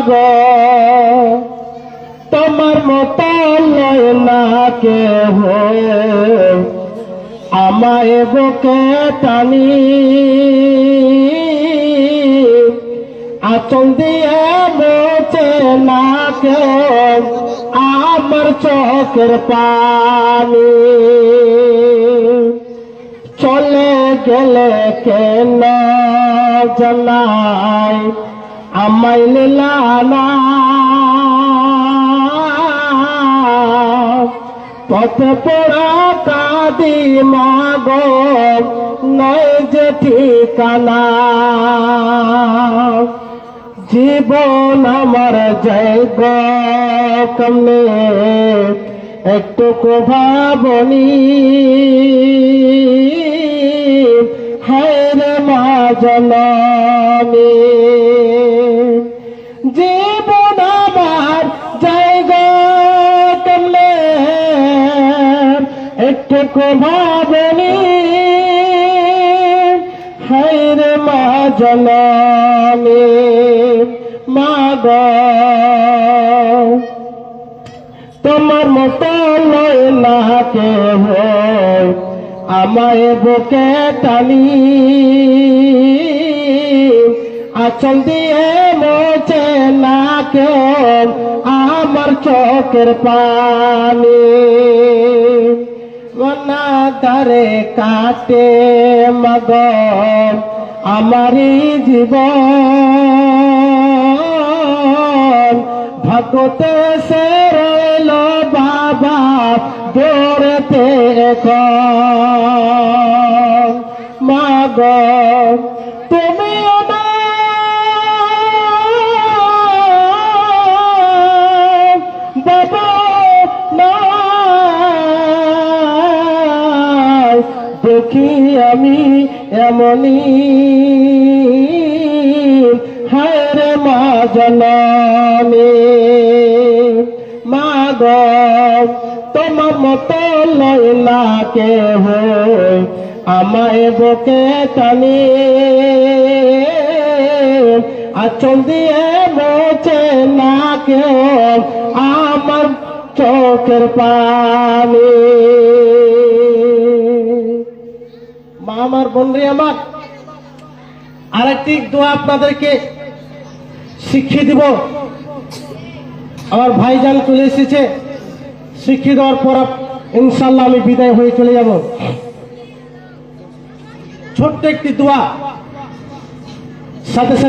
গো তোমার মতো লয় না কেহ আমায় বুকে টানি আঁচল দিয়ে মোচে না কেউ আমার চোখের পানি চলে গেলে কেন জানাই আমায় লীলানা পথে পড়া কাঁদি মাগো নয় যে ঠিকানা জীবন আমার জায়গা কমে একটুকু ভাবনি হায় রে মা জননী জীবন আমার জায়গা কমে একটুকু ভাবনি হায় রে মা জননী মা গো তোমার মতো লয় না কেহ আমায় বুকে টানি আঁচল দিয়ে মোচে না কেউ আমার চোখের পানি মনা ধারে কাটে মগ আমারই জীবন ভাগতে সে রইল বাবা দৌড়তে মাগ তুমি বাবা দেখি আমি এমনি হায় রে মা জননী মা গো তোমার মতো লয় না কেহ আমায় বুকে টানি আঁচল দিয়ে মোচে না কেউ আমার চোখের পানি মা আমার বন্ধু আমার আরেকটি দোয়া আপনাদেরকে শিখিয়ে দিব আমার ভাইজান চলে এসেছে শিখিয়ে দেওয়ার পর ইনশাল্লাহ আমি বিদায় হয়ে চলে যাব ছোট্ট একটি দোয়া সাথে সাথে